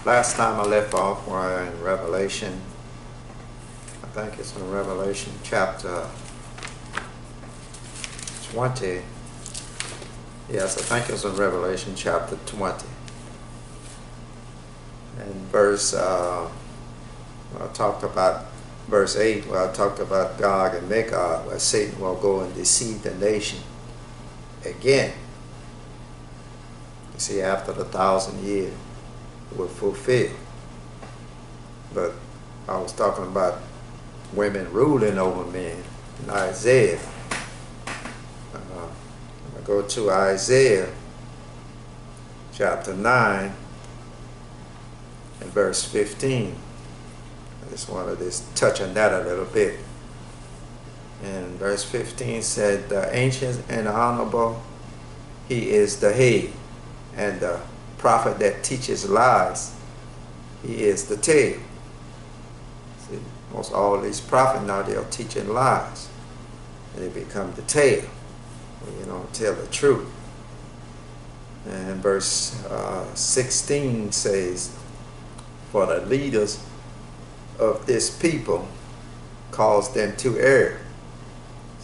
Last time I left off, we're in Revelation. I think it's in Revelation chapter 20. Yes, I think it's in Revelation chapter 20. And I talked about verse 8, where I talked about Gog and Magog, where Satan will go and deceive the nation again. You see, after the 1,000 years were fulfilled. But I was talking about women ruling over men in Isaiah. I go to Isaiah chapter 9 and verse 15. I just want to just touch on that a little bit. And verse 15 said, "The ancient and honorable, he is the head, and the prophet that teaches lies, he is the tail." See, most all these prophets now, they're teaching lies, and they become the tail when you don't tell the truth. And verse 16 says, "For the leaders of this people cause them to err."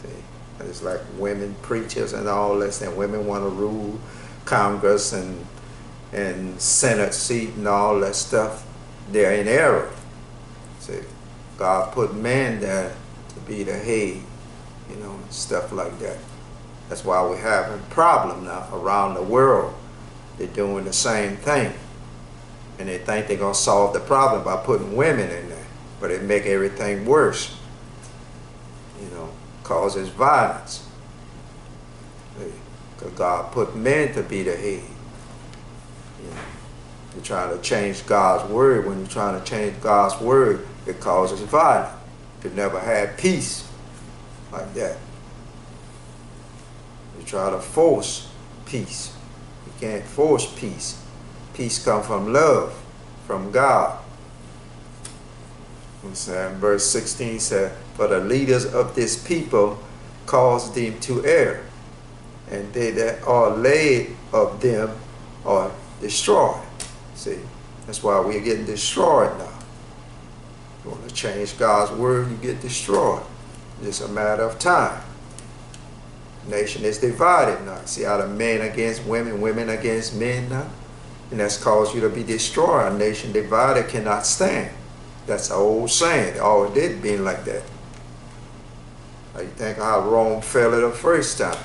See, it's like women preachers and all this, and women want to rule Congress and Senate seat and all that stuff. They're in error. See, God put man there to be the head, stuff like that. That's why we're having a problem now around the world. They're doing the same thing, and they think they're going to solve the problem by putting women in there, but it make everything worse. Causes violence. Because God put men to be the head. You're trying to change God's word. When you're trying to change God's word, it causes violence. You never had peace like that. You try to force peace. You can't force peace. Peace comes from love, from God. Verse 16 said, "For the leaders of this people cause them to err, and they that are led of them are destroyed." See, that's why we're getting destroyed now. You want to change God's word, you get destroyed. It's a matter of time. Nation is divided now. See how the men against women, women against men now? And that's caused you to be destroyed. A nation divided cannot stand. That's an old saying. It always did being like that. You think how Rome fell the first time.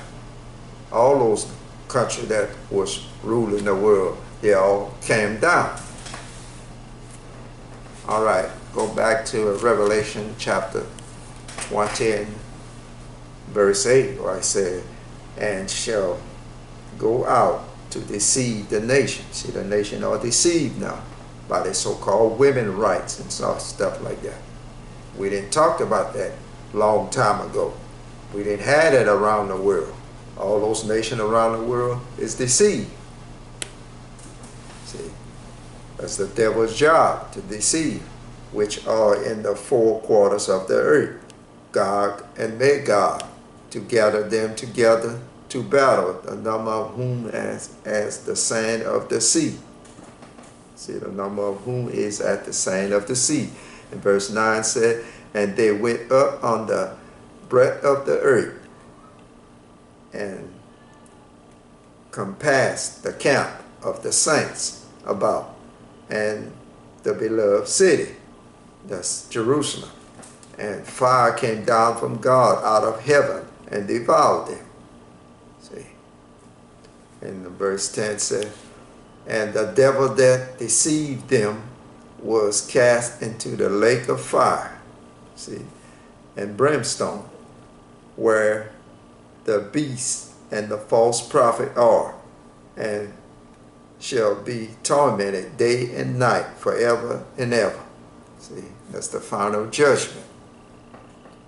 All those countries that was ruling the world, they all came down. All right, go back to Revelation chapter 20 and verse 8, where I said, "And shall go out to deceive the nation." See, the nation are deceived now by the so-called women's rights and stuff like that. We didn't talk about that long time ago. We didn't have it around the world. All those nations around the world is deceived. See, that's the devil's job, to deceive, which are in the four quarters of the earth, Gog and Magog, to gather them together to battle, the number of whom as the sand of the sea. See, the number of whom is at the sand of the sea. And verse 9 said, "And they went up on the breadth of the earth, and compassed the camp of the saints about, and the beloved city," that's Jerusalem. "And fire came down from God out of heaven and devoured them." See, and the verse 10 said, "And the devil that deceived them was cast into the lake of fire," see, "and brimstone, where the beast and the false prophet are, and shall be tormented day and night forever and ever." See, that's the final judgment.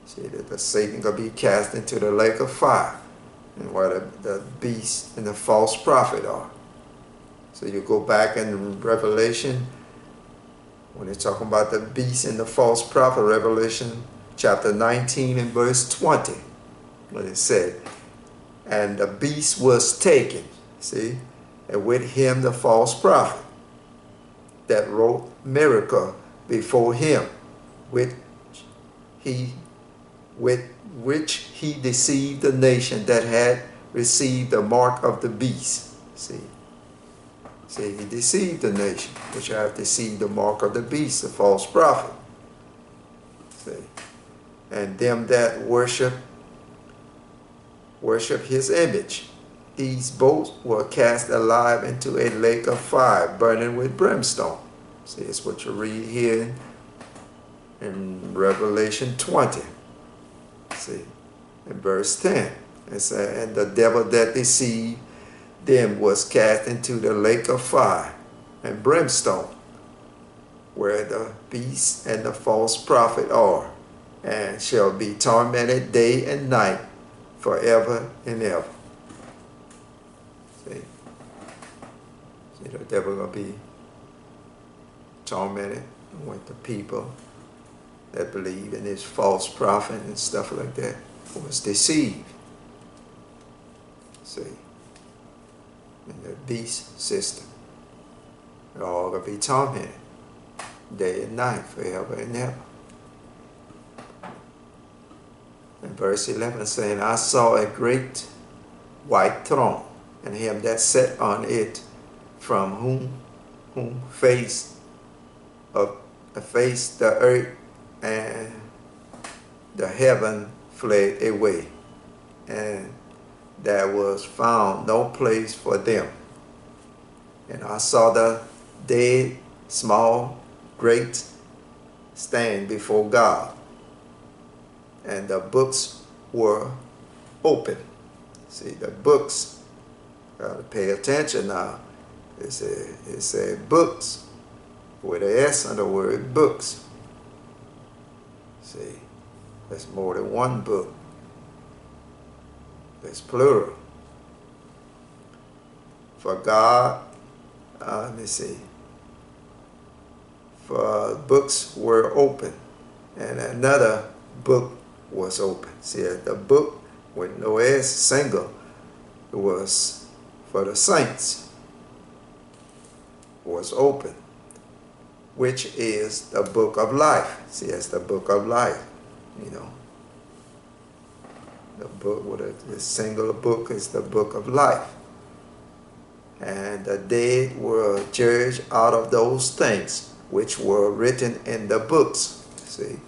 See, that the Satan gonna be cast into the lake of fire, and where the beast and the false prophet are. So you go back in Revelation, when they're talking about the beast and the false prophet, Revelation chapter 19 and verse 20, when it said, "And the beast was taken," see, and with him the false prophet, that wrought miracle before him, with which he deceived the nation that had received the mark of the beast. See, he deceived the nation which have deceived the mark of the beast, the false prophet. See, and them that worship his image. These both were cast alive into a lake of fire, burning with brimstone. See, it's what you read here in Revelation 20. See, in verse 10. It says, and the devil that deceived them was cast into the lake of fire and brimstone, where the beast and the false prophet are, and shall be tormented day and night forever and ever. See, the devil going to be tormented with the people that believe in this false prophet and stuff like that, was deceived. See, in the beast system, they're all going to be tormented day and night forever and ever. And verse 11 saying, I saw a great white throne, and him that sat on it, from whom faced the earth and the heaven fled away, and there was found no place for them. And I saw the dead, small, great, stand before God, and the books were open. See, the books, gotta pay attention now. It said books, with an S on the word books. See, that's more than one book. That's plural. For God, let me see. For books were open, and another book was open. See, the book with no S, single, was for the saints, was open, which is the book of life. See, it's the book of life, you know. The book with the single book is the book of life. And the dead were judged out of those things which were written in the books, see,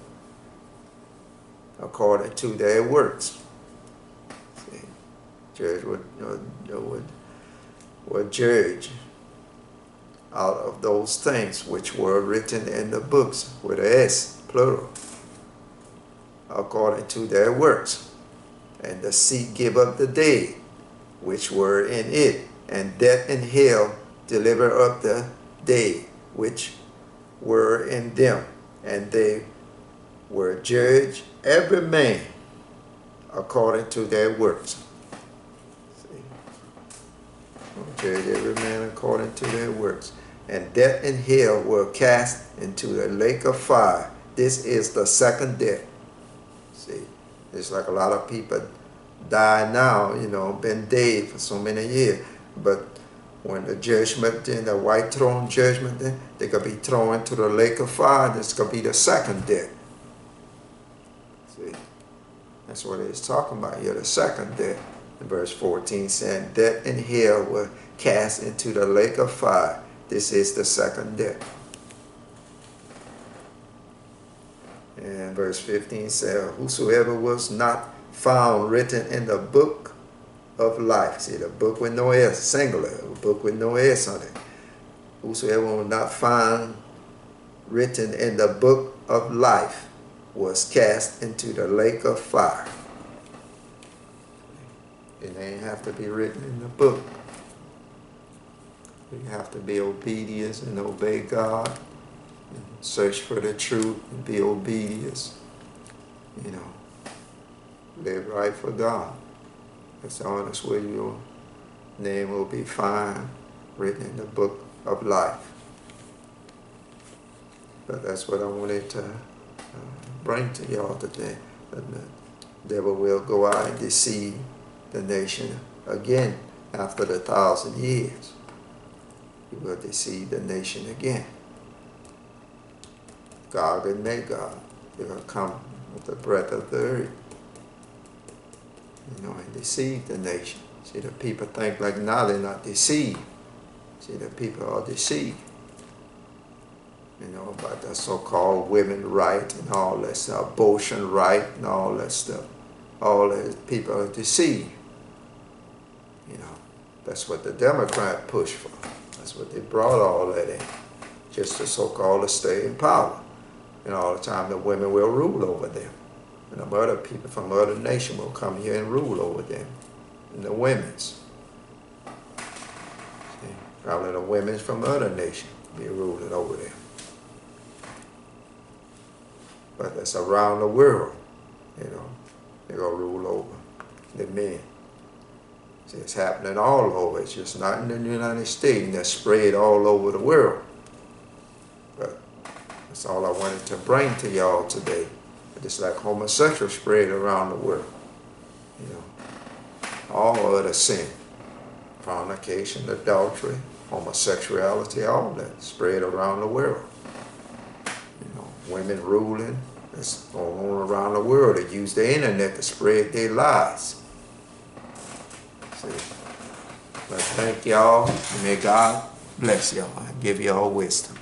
according to their works. See, judge would judge out of those things which were written in the books, with an S, plural, according to their works. And the sea give up the dead which were in it, and death and hell deliver up the dead which were in them, and they were judged every man according to their works. See? Judge every man according to their works. And death and hell were cast into the lake of fire. This is the second death. See, it's like a lot of people die now, you know, been dead for so many years. But when the judgment, then the white throne judgment, then they could be thrown into the lake of fire. This could be the second death. See, that's what it's talking about here, the second death. In verse 14 saying, death and hell were cast into the lake of fire. This is the second death. And verse 15 says, whosoever was not found written in the book of life. See, the book with no S, singular, a book with no S on it. Whosoever was not found written in the book of life was cast into the lake of fire. It ain't have to be written in the book. You have to be obedient and obey God, and search for the truth and be obedient. You know, live right for God. That's the honest way your name will be found, written in the book of life. But that's what I wanted to bring to y'all today. That the devil will go out and deceive the nation again after the 1,000 years. He will deceive the nation again. Gog and Magog. They're going to come with the breath of the earth, you know, and deceive the nation. See, the people think like now they're not deceived. See, the people are deceived. You know, about the so-called women right and all that stuff, abortion right and all that stuff. All the people are deceived. You know, that's what the Democrat pushed for. That's what they brought all that in. Just the so-called to stay in power. And all the time the women will rule over them. And the other people from other nations will come here and rule over them. And the women's. See, probably the women's from other nations be ruling over them. But that's around the world, you know. They're going to rule over the men. See, it's happening all over. It's just not in the United States. And they're spread all over the world. But that's all I wanted to bring to y'all today. Just like homosexual spread around the world. You know, all of the sin. Fornication, adultery, homosexuality, all that spread around the world. You know, women ruling. That's going on around the world. They use the internet to spread their lies. See? But thank y'all. May God bless y'all and give y'all wisdom.